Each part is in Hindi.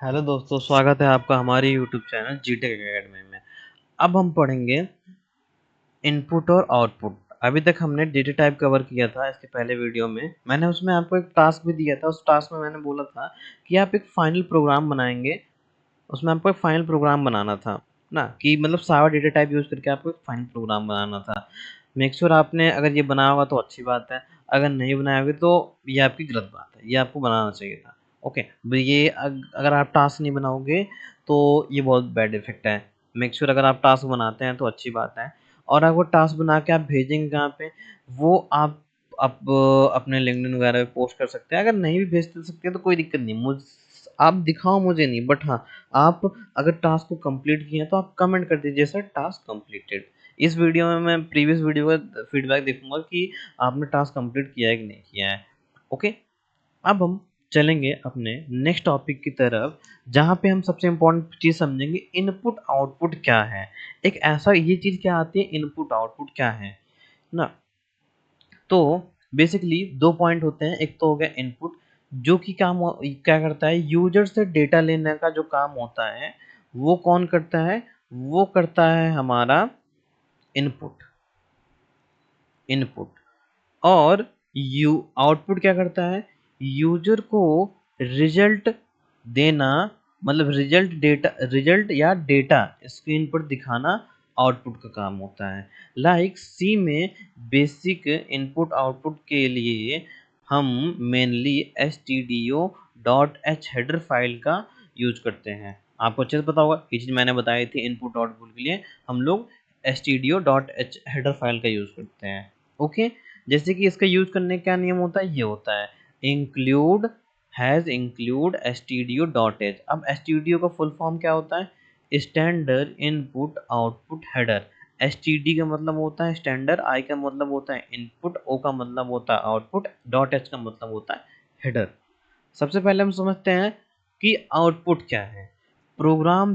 हेलो दोस्तों, स्वागत है आपका हमारे यूट्यूब चैनल जीटेक एकेडमी में। अब हम पढ़ेंगे इनपुट और आउटपुट। अभी तक हमने डेटा टाइप कवर किया था। इसके पहले वीडियो में मैंने उसमें आपको एक टास्क भी दिया था। उस टास्क में मैंने बोला था कि आप एक फाइनल प्रोग्राम बनाएंगे। उसमें आपको एक फाइनल प्रोग्राम बनाना था ना, कि मतलब सारा डेटा टाइप यूज़ करके आपको एक फाइनल प्रोग्राम बनाना था। मेक श्योर आपने अगर ये बनाया होगा तो अच्छी बात है, अगर नहीं बनाया होगा तो ये आपकी गलत बात है, ये आपको बनाना चाहिए था। ओके, ये अगर आप टास्क नहीं बनाओगे तो ये बहुत बैड इफेक्ट है। मेक श्योर अगर आप टास्क बनाते हैं तो अच्छी बात है। और अगर वो टास्क बना के आप भेजेंगे कहाँ पे, वो आप अपने लिंक्डइन वगैरह पे पोस्ट कर सकते हैं। अगर नहीं भी भेज सकते तो कोई दिक्कत नहीं, मुझ आप दिखाओ मुझे नहीं, बट हाँ, आप अगर टास्क को कंप्लीट किए हैं तो आप कमेंट कर दीजिए सर टास्क कंप्लीटेड। इस वीडियो में मैं प्रीवियस वीडियो का फीडबैक देखूंगा कि आपने टास्क कंप्लीट किया है कि नहीं किया है। ओके, अब हम चलेंगे अपने नेक्स्ट टॉपिक की तरफ, जहाँ पे हम सबसे इम्पोर्टेंट चीज़ समझेंगे इनपुट आउटपुट क्या है। एक ऐसा ये चीज़ क्या आती है, इनपुट आउटपुट क्या है ना। तो बेसिकली दो पॉइंट होते हैं। एक तो हो गया इनपुट, जो कि क्या करता है, यूजर से डेटा लेने का जो काम होता है वो कौन करता है, वो करता है हमारा इनपुट। इनपुट और यू आउटपुट क्या करता है, यूजर को रिजल्ट देना, मतलब रिजल्ट या डेटा स्क्रीन पर दिखाना आउटपुट का काम होता है। लाइक सी में बेसिक इनपुट आउटपुट के लिए हम मेनली stdio.h हेडर फाइल का यूज करते हैं। आपको अच्छे से पता होगा, ये चीज़ मैंने बताई थी। इनपुट आउटपुट के लिए हम लोग stdio.h हेडर फाइल का यूज करते हैं। ओके, जैसे कि इसका यूज करने का नियम होता है, ये होता है इंक्लूड इंक्लूड stdio.h। अब stdio का फुल फॉर्म क्या होता है, standard input output header. std का मतलब होता है स्टैंडर्ड, i का मतलब होता है इनपुट, o का मतलब होता है आउटपुट, .h का मतलब होता है हेडर। सबसे पहले हम समझते हैं कि आउटपुट क्या है। प्रोग्राम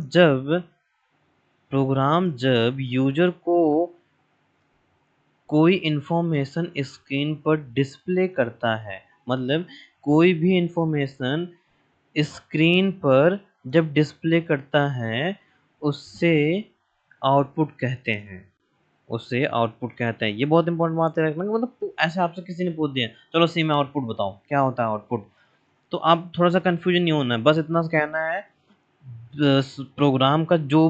जब यूजर को कोई इंफॉर्मेशन स्क्रीन पर डिस्प्ले करता है, मतलब कोई भी इंफॉर्मेशन स्क्रीन पर जब डिस्प्ले करता है, उससे आउटपुट कहते हैं। उससे आउटपुट कहते हैं। ये बहुत इंपॉर्टेंट बात है रखना, मतलब ऐसे आपसे किसी ने पूछ दिया चलो सी में आउटपुट बताओ क्या होता है आउटपुट, तो आप थोड़ा सा कंफ्यूजन नहीं होना है, बस इतना कहना है प्रोग्राम का जो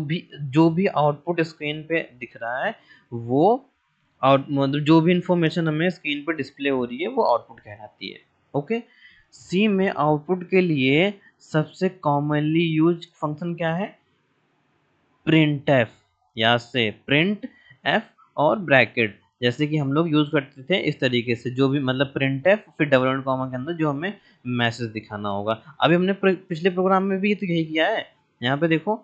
भी आउटपुट स्क्रीन पे दिख रहा है वो आउट, मतलब जो भी इंफॉर्मेशन हमें स्क्रीन पे डिस्प्ले हो रही है वो आउटपुट कहलाती है। ओके, सी में आउटपुट के लिए सबसे कॉमनली यूज फंक्शन क्या है, प्रिंट एफ, या से प्रिंट एफ और ब्रैकेट, जैसे कि हम लोग यूज करते थे इस तरीके से, जो भी मतलब प्रिंट एफ फिर डबल एंड कॉमा के अंदर जो हमें मैसेज दिखाना होगा। अभी हमने पिछले प्रोग्राम में भी तो यही किया है। यहाँ पे देखो,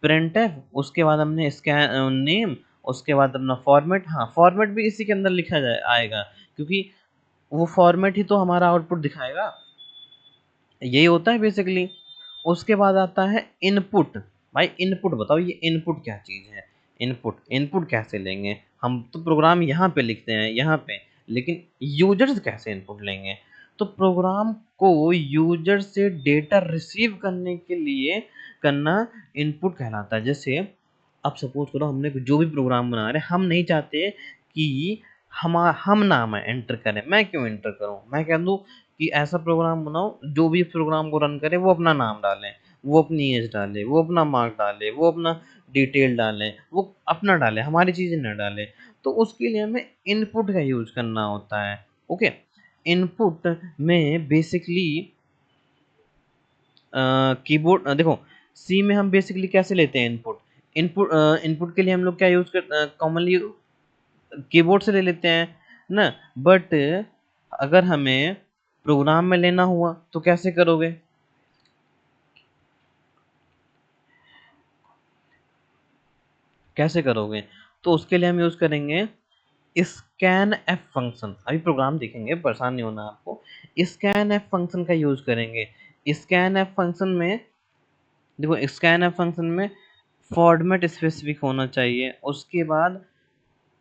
प्रिंट एफ, उसके बाद हमने स्कैन नेम, उसके बाद अपना फॉर्मेट। हाँ, फॉर्मेट भी इसी के अंदर लिखा जाए आएगा, क्योंकि वो फॉर्मेट ही तो हमारा आउटपुट दिखाएगा। यही होता है बेसिकली। उसके बाद आता है इनपुट। भाई इनपुट बताओ, ये इनपुट क्या चीज़ है। इनपुट कैसे लेंगे, हम तो प्रोग्राम यहाँ पे लिखते हैं यहाँ पे, लेकिन यूजर्स कैसे इनपुट लेंगे। तो प्रोग्राम को यूजर से डेटा रिसीव करने के लिए करना इनपुट कहलाता है। जैसे अब सपोज करो हमने जो भी प्रोग्राम बना रहे, हम नहीं चाहते कि हम नाम है एंटर करें। मैं क्यों एंटर करूं, मैं कह दूं कि ऐसा प्रोग्राम बनाओ जो भी प्रोग्राम को रन करे वो अपना नाम डालें, वो अपनी एज डाले, वो अपना मार्क डाले, वो अपना डिटेल डालें, वो अपना डाले, हमारी चीज़ें न डाले। तो उसके लिए हमें इनपुट का यूज करना होता है। ओके, इनपुट में बेसिकली कीबोर्ड देखो, सी में हम बेसिकली कैसे लेते हैं इनपुट। इनपुट के लिए हम लोग क्या यूज कर कॉमनली कीबोर्ड से ले लेते हैं ना। बट अगर हमें प्रोग्राम में लेना हुआ तो कैसे करोगे, कैसे करोगे। तो उसके लिए हम यूज करेंगे स्कैन एफ फंक्शन। अभी प्रोग्राम देखेंगे, परेशान नहीं होना आपको। स्कैन एफ फंक्शन का यूज करेंगे। स्कैन एफ फंक्शन में देखो, स्कैन एफ फंक्शन में फॉर्मेट स्पेसिफिक होना चाहिए। उसके बाद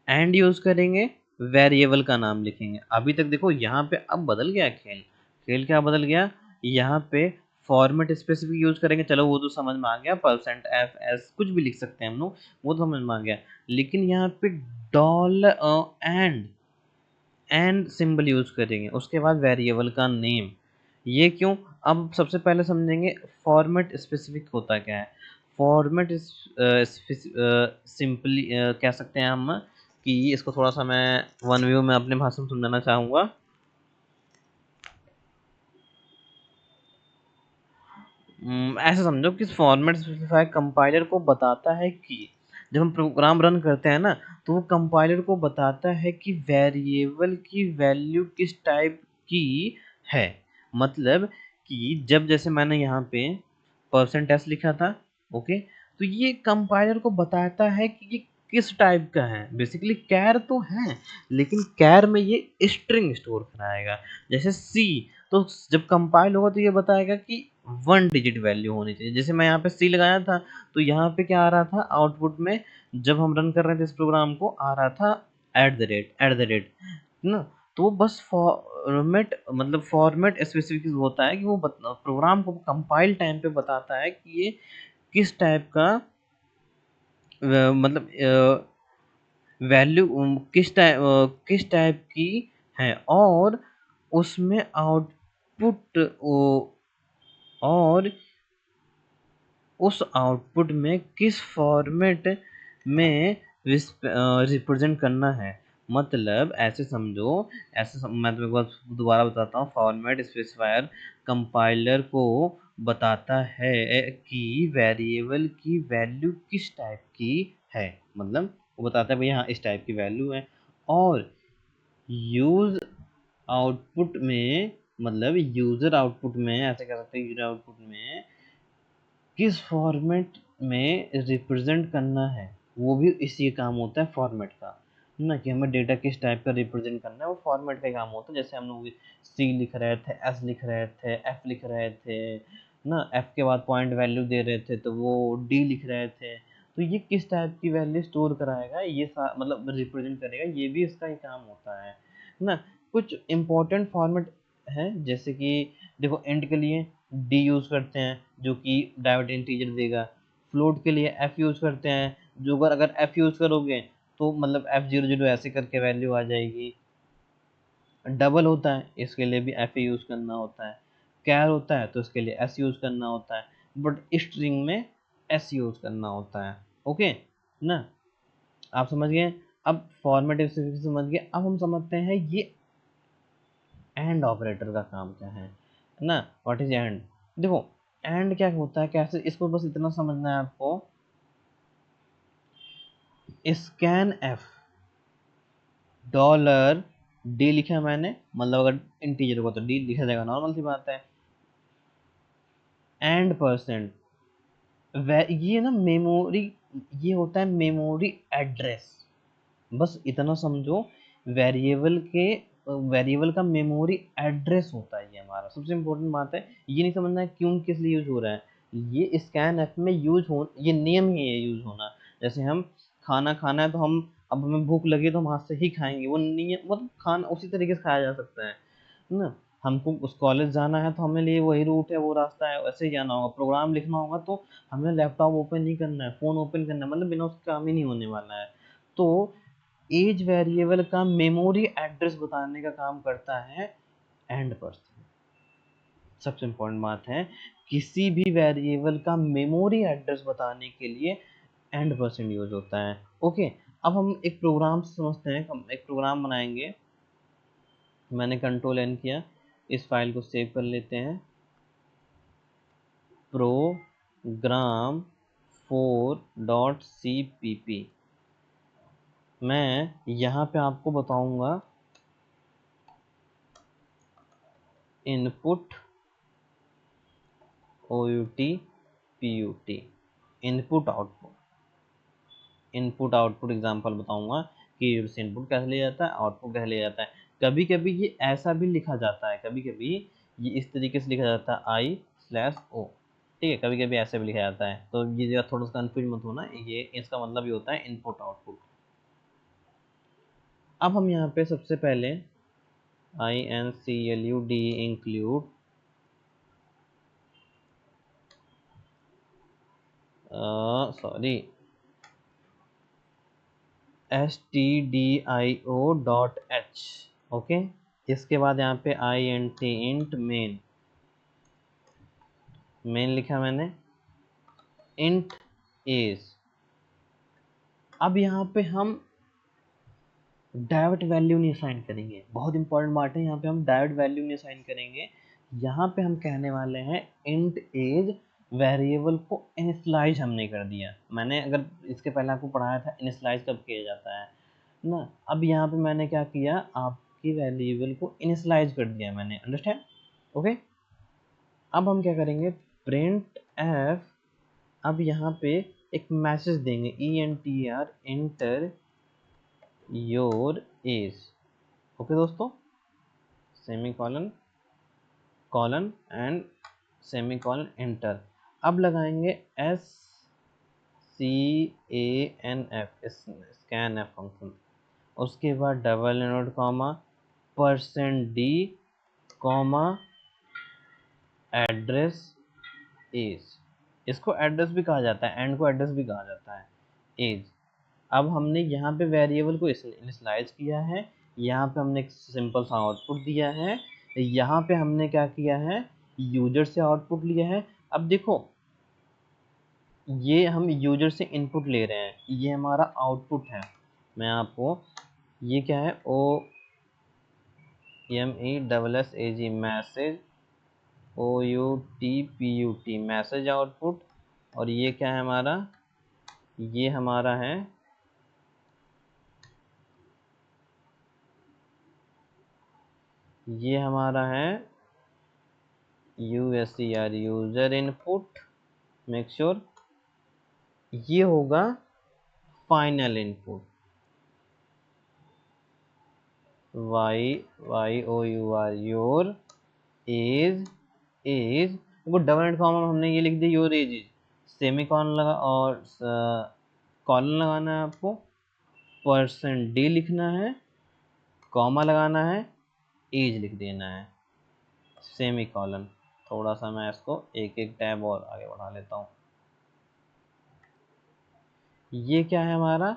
एंड यूज करेंगे, वेरिएबल का नाम लिखेंगे। अभी तक देखो यहाँ पे अब बदल गया खेल। खेल क्या बदल गया, यहाँ पे फॉर्मेट स्पेसिफिक यूज करेंगे, चलो वो तो समझ में आ गया, परसेंट एफ एस कुछ भी लिख सकते हैं हम लोग, वो तो समझ में आ गया। लेकिन यहाँ पे डॉलर एंड सिंबल यूज करेंगे, उसके बाद वेरिएबल का नेम, ये क्यों? अब सबसे पहले समझेंगे फॉर्मेट स्पेसिफिक होता क्या है। फॉर्मेट सिंपली कह सकते हैं हम कि इसको थोड़ा सा मैं वन व्यू में अपने भाषा में समझाना चाहूँगा। ऐसे समझो कि फॉर्मेट स्पेसिफायर कंपाइलर को बताता है कि जब हम प्रोग्राम रन करते हैं ना, तो वो कंपाइलर को बताता है कि वेरिएबल की वैल्यू किस टाइप की है। मतलब कि जब जैसे मैंने यहाँ पे परसेंट एस लिखा था, ओके, तो ये कंपाइलर को बताता है कि ये किस टाइप का है। बेसिकली कैर तो है, लेकिन कैर में ये स्ट्रिंग स्टोर कराएगा। जैसे सी, तो जब कंपाइल होगा तो ये बताएगा कि 1 डिजिट वैल्यू होनी चाहिए। जैसे मैं यहाँ पे सी लगाया था, तो यहाँ पे क्या आ रहा था आउटपुट में, जब हम रन कर रहे थे इस प्रोग्राम को, आ रहा था एट द रेट ना। तो वो बस फॉर्मेट, मतलब फॉर्मेट स्पेसिफिक होता है कि वो प्रोग्राम को कंपाइल टाइम पे बताता है कि ये किस टाइप का मतलब वैल्यू किस टाइप की है, और उसमें आउटपुट और उस आउटपुट में किस फॉर्मेट में रिप्रेजेंट करना है। मतलब ऐसे समझो, मैं तुम्हें एक बार दोबारा बताता हूँ। फॉर्मेट स्पेसिफायर कंपाइलर को बताता है कि वेरिएबल की वैल्यू किस टाइप की है। मतलब वो बताता है भाई हाँ इस टाइप की वैल्यू है, और यूज आउटपुट में, मतलब यूजर आउटपुट में, ऐसे कह सकते हैं यूजर आउटपुट में किस फॉर्मेट में रिप्रेजेंट करना है, वो भी इसी काम होता है फॉर्मेट का ना, कि हमें डेटा किस टाइप का रिप्रेजेंट करना है, वो फॉर्मेट का काम होता है। जैसे हम लोग सी लिख रहे थे, एस लिख रहे थे, एफ लिख रहे थे ना, एफ के बाद पॉइंट वैल्यू दे रहे थे तो वो डी लिख रहे थे, तो ये किस टाइप की वैल्यू स्टोर कराएगा, ये मतलब रिप्रेजेंट करेगा, ये भी इसका ही काम होता है ना। कुछ इंपॉर्टेंट फॉर्मेट है, जैसे कि देखो इंट के लिए डी यूज़ करते हैं जो कि डायरेक्ट इंटीजर देगा। फ्लोट के लिए एफ यूज़ करते हैं, जो अगर एफ यूज़ करोगे तो मतलब F00 ऐसे करके वैल्यू आ जाएगी। डबल होता है, इसके लिए भी एफ यूज़ करना होता है। कैर होता है तो इसके लिए एस यूज़ करना होता है, बट स्ट्रिंग में एस यूज़ करना होता है। ओके ना, आप समझ गए। अब फॉर्मेटिव समझ गए, अब हम समझते हैं ये एंड ऑपरेटर का काम क्या है ना। What is and? देखो एंड क्या होता है, कैसे, इसको बस इतना समझना है आपको। स्कैन एफ डॉलर डी लिखा मैंने, मतलब अगर इंटीजर को तो डी लिखा जाएगा, नॉर्मल सी बात है। एंड परसेंट, ये ना मेमोरी, ये होता है मेमोरी एड्रेस, बस इतना समझो। वेरिएबल के वेरिएबल का मेमोरी एड्रेस होता है ये हमारा, सबसे इम्पोर्टेंट बात है। ये नहीं समझना है क्यों किस लिए यूज हो रहा है, ये स्कैन एफ में यूज हो, ये नियम ही है यूज होना। जैसे हम खाना खाना है तो हम, अब हमें भूख लगी तो हम हाथ से ही खाएंगे, वो नियम, मतलब खाना उसी तरीके से खाया जा सकता है ना। हमको उस कॉलेज जाना है तो हमें लिए वही रूट है, वो रास्ता है, वैसे ही जाना होगा। प्रोग्राम लिखना होगा तो हमें लैपटॉप ओपन नहीं करना है, फ़ोन ओपन करना है, मतलब बिना उसके काम ही नहीं होने वाला है। तो एज वेरिएबल का मेमोरी एड्रेस बताने का काम करता है एंड पर्सन। सबसे इम्पोर्टेंट बात है, किसी भी वेरिएबल का मेमोरी एड्रेस बताने के लिए एंड पर्सन यूज होता है। ओके, अब हम एक प्रोग्राम समझते हैं, हम एक प्रोग्राम बनाएंगे। मैंने कंट्रोल एन किया, इस फाइल को सेव कर लेते हैं। Programme 4.cpp। मैं यहाँ पे आपको बताऊंगा input OUT PUT, input output, input output example बताऊंगा कि से इनपुट कैसे लिया जाता है, आउटपुट कैसे लिया जाता है। कभी कभी ये ऐसा भी लिखा जाता है, कभी कभी ये इस तरीके से लिखा जाता है I/O, ठीक है, कभी कभी ऐसे भी लिखा जाता है। तो ये जरा थोड़ा सा कंफ्यूज मत होना, ये इसका मतलब ये होता है इनपुट आउटपुट। अब हम यहाँ पे सबसे पहले INCLUD include sorry stdio.h। Okay, इसके बाद यहाँ पे int इंट मेन, मेन लिखा मैंने, इंट एज। अब यहाँ पे हम डायरेक्ट वैल्यू नहीं असाइन करेंगे, बहुत इंपॉर्टेंट बात है, यहाँ पे हम डायरेक्ट वैल्यू नहीं असाइन करेंगे। यहाँ पे हम कहने वाले हैं इंट एज वेरिएबल को इनिशियलाइज हमने कर दिया। मैंने अगर इसके पहले आपको पढ़ाया था इनिशियलाइज कब किया जाता है ना। अब यहाँ पे मैंने क्या किया, आपकी वेरिएबल को इनिशियलाइज कर दिया मैंने, अंडरस्टैंड, ओके। अब हम क्या करेंगे, प्रिंट एफ, अब यहाँ पे एक मैसेज देंगे ENTR enter your age, okay दोस्तों, semicolon colon and semicolon enter. अब लगाएंगे SCANF, स्कैन एफ फंक्शन, उसके बाद double inverted comma %d comma address age, इसको एड्रेस भी कहा जाता है, एंड को एड्रेस भी कहा जाता है, एज। अब हमने यहाँ पे वेरिएबल को इनिशियलाइज किया है, यहाँ पे हमने एक सिंपल सा आउटपुट दिया है, यहाँ पे हमने क्या किया है, यूजर से आउटपुट लिया है। अब देखो, ये हम यूजर से इनपुट ले रहे हैं, ये हमारा आउटपुट है। मैं आपको, ये क्या है, OMESSAG message, OUTPUT message output, और ये क्या है हमारा, ये हमारा है, ये हमारा है USER user input, make sure, ये होगा final input, YOUR your age, age वो डबल एंड कॉमा हमने ये लिख दिया your age is, semicolon लगा और कॉलन लगाना है आपको, %d लिखना है, कॉमा लगाना है, एज लिख देना है, सेमी कॉलन। थोड़ा सा मैं इसको एक एक टैब और आगे बढ़ा लेता हूँ। ये क्या है हमारा,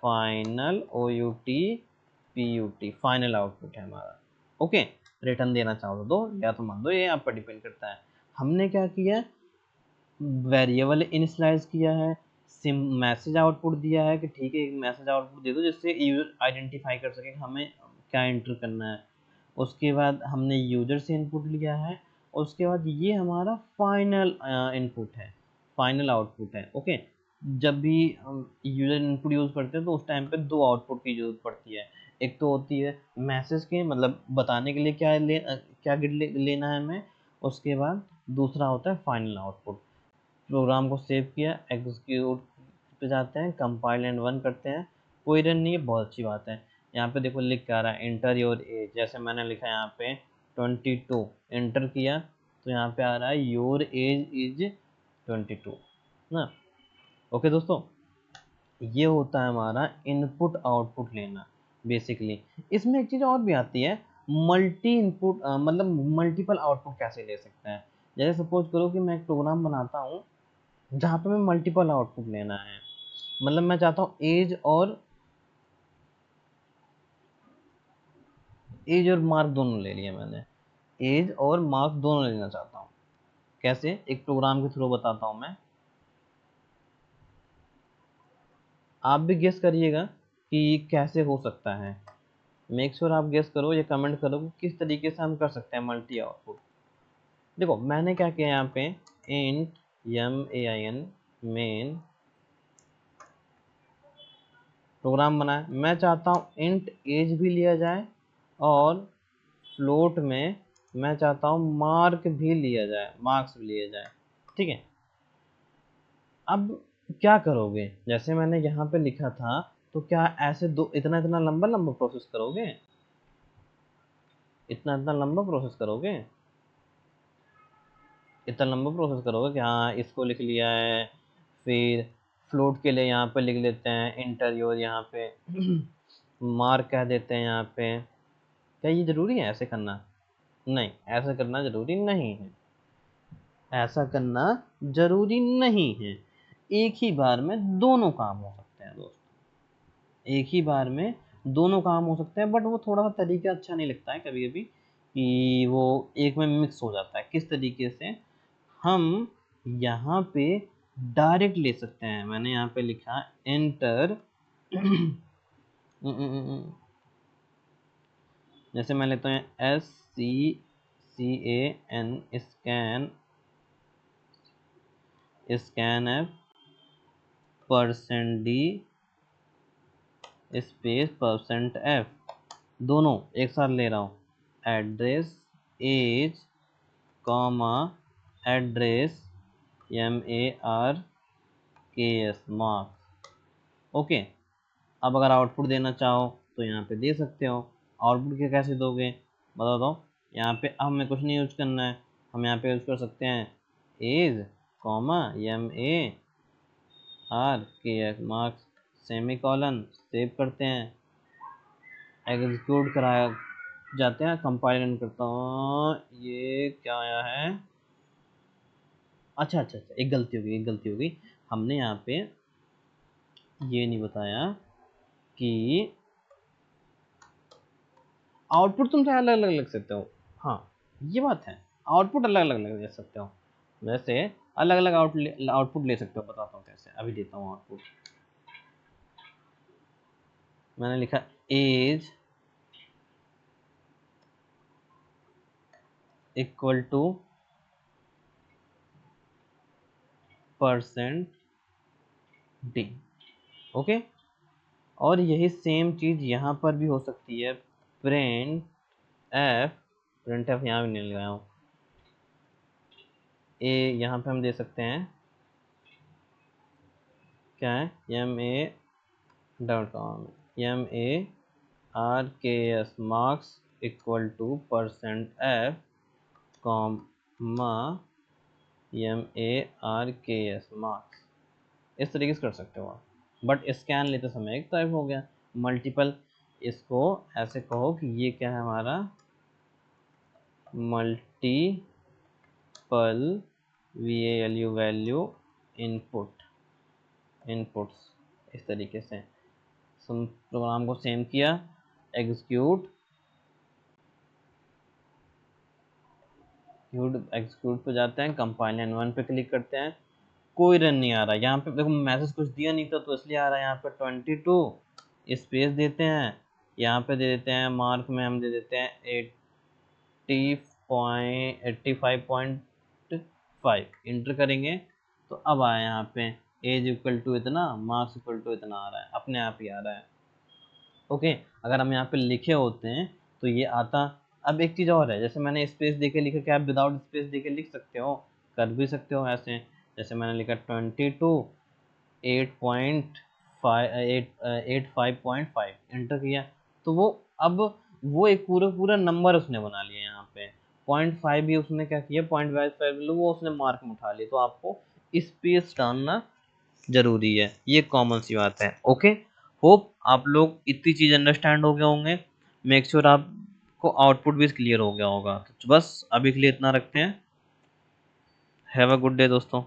फाइनल OUTPUT फाइनल आउटपुट है हमारा, ओके। रिटर्न देना चाहो तो दो या तो मत दो, ये आप पर डिपेंड करता है। हमने क्या किया, वेरिएबल इनिशियलाइज किया है, सिम मैसेज आउटपुट दिया है कि ठीक है एक मैसेज आउटपुट दे दो जिससे यूजर आइडेंटिफाई कर सके कि हमें क्या एंटर करना है। उसके बाद हमने यूजर से इनपुट लिया है, उसके बाद ये हमारा फाइनल इनपुट है, फाइनल आउटपुट है, ओके। जब भी हम यूजर इनपुट यूज़ करते हैं तो उस टाइम पे दो आउटपुट की जरूरत पड़ती है। एक तो होती है मैसेज के, मतलब बताने के लिए क्या लेना है हमें, उसके बाद दूसरा होता है फाइनल आउटपुट। प्रोग्राम को सेव किया, एग्जीक्यूट पे जाते हैं, कंपाइल एंड रन करते हैं, कोई रन नहीं है, बहुत अच्छी बात है। यहाँ पे देखो लिख के आ रहा है एंटर योर एज, जैसे मैंने लिखा है यहाँ पे 22, एंटर किया तो यहाँ पे आ रहा है योर एज इज 22 ना, ओके दोस्तों। ये होता है हमारा इनपुट आउटपुट लेना बेसिकली। इसमें एक चीज़ और भी आती है, मल्टी इनपुट, मतलब मल्टीपल आउटपुट कैसे ले सकते हैं। जैसे सपोज करो कि मैं एक प्रोग्राम बनाता हूँ जहाँ पे मैं मल्टीपल आउटपुट लेना है, मतलब मैं चाहता हूँ एज और मार्क दोनों ले लिया मैंने, एज और मार्क दोनों लेना चाहता हूँ। कैसे, एक प्रोग्राम के थ्रू बताता हूँ मैं, आप भी गेस करिएगा कि ये कैसे हो सकता है। मेक श्योर आप गेस करो या कमेंट करो कि किस तरीके से हम कर सकते हैं मल्टी आउटपुट। देखो मैंने क्या किया यहाँ पे, इंट main मेन प्रोग्राम बनाया, मैं चाहता हूँ इंट एज भी लिया जाए और फ्लोट में मैं चाहता हूँ मार्क भी लिया जाए, मार्क्स भी लिया जाए, ठीक है। अब क्या करोगे, जैसे मैंने यहाँ पे लिखा था, तो क्या ऐसे दो इतना इतना लंबा लंबा प्रोसेस करोगे, इतना इतना लंबा प्रोसेस करोगे, इतना लंबा प्रोसेस करोगे कि हाँ इसको लिख लिया है, फिर फ्लोट के लिए यहाँ पे लिख लेते हैं इंटरव्यूर, यहाँ पे मार्क कह देते हैं यहाँ पे, क्या ये ज़रूरी है ऐसे करना? नहीं, ऐसा करना ज़रूरी नहीं है, ऐसा करना ज़रूरी नहीं है। एक ही बार में दोनों काम हो सकते हैं दोस्तों, एक ही बार में दोनों काम हो सकते हैं, बट वो थोड़ा सा तरीका अच्छा नहीं लगता है कभी कभी कि वो एक में मिक्स हो जाता है। किस तरीके से? हम यहाँ पे डायरेक्ट ले सकते हैं, मैंने यहाँ पे लिखा एंटर जैसे मैं लेता हूँ SCCAN, scan, scan F %D space %F, दोनों एक साथ ले रहा हूँ। Address age comma address MARKS marks. Okay, अब अगर आउटपुट देना चाहो तो यहाँ पे दे सकते हो। आउटपुट के कैसे दोगे बता दो। यहाँ पे अब हमें कुछ नहीं यूज करना है, हम यहाँ पे यूज कर सकते हैं age comma MARKS marks, semicolon, save करते हैं, एग्जीक्यूट कराया जाते हैं, कंपाइल करता हूँ। ये क्या आया है? अच्छा अच्छा अच्छा, एक गलती हो गई। हमने यहाँ पे ये नहीं बताया कि आउटपुट तुम चाहे अलग अलग लिख सकते हो। हाँ, ये बात है, आउटपुट अलग अलग ले सकते हो। वैसे अलग अलग आउटपुट ले सकते हो, बताता हूँ कैसे, अभी देता हूँ आउटपुट। मैंने लिखा age equal to %D। Okay, और यही सेम चीज यहाँ पर भी हो सकती है। प्रिंट एफ यहाँ भी नहीं लगाया हूँ, ए यहाँ पे हम दे सकते हैं, क्या है, MARKS marks equal to %F comma MARKS marks. इस तरीके से कर सकते हो आप, बट स्कैन लेते समय एक टाइप हो गया मल्टीपल। इसको ऐसे कहो कि ये क्या है हमारा, मल्टीपल वैल्यू इनपुट्स। इस तरीके से प्रोग्राम को सेम किया, एग्जीक्यूट पे जाते हैं, कंपाइल एंड 1 पे क्लिक करते हैं, कोई रन नहीं आ रहा। यहाँ पे देखो मैसेज कुछ दिया नहीं था तो इसलिए आ रहा है। यहाँ पे 22 स्पेस देते हैं, यहाँ पे दे देते हैं मार्क में हम दे देते हैं 85.5 इंटर करेंगे तो अब आया यहाँ पे एज इक्वल टू इतना, मार्क्स इक्वल टू इतना आ रहा है, अपने आप ही आ रहा है। ओके, अगर हम यहाँ पे लिखे होते हैं तो ये आता। अब एक चीज़ और है, जैसे मैंने स्पेस देके लिखा, क्या आप विदाउट स्पेस देके लिख सकते हो? कर भी सकते हो ऐसे। जैसे मैंने लिखा 22 85.5 इंटर किया तो वो अब वो एक पूरा पूरा नंबर उसने बना लिया। यहाँ पे 0.5 भी उसने क्या किया, 0.5 वो उसने मार्क में उठा लिया। तो आपको स्पेस डालना जरूरी है, ये कॉमन सी बात है। ओके, होप आप लोग इतनी चीज अंडरस्टैंड हो गए होंगे। मेक श्योर आपको आउटपुट भी क्लियर हो गया होगा। तो बस अभी के लिए इतना रखते हैं। हैव अ गुड डे दोस्तों।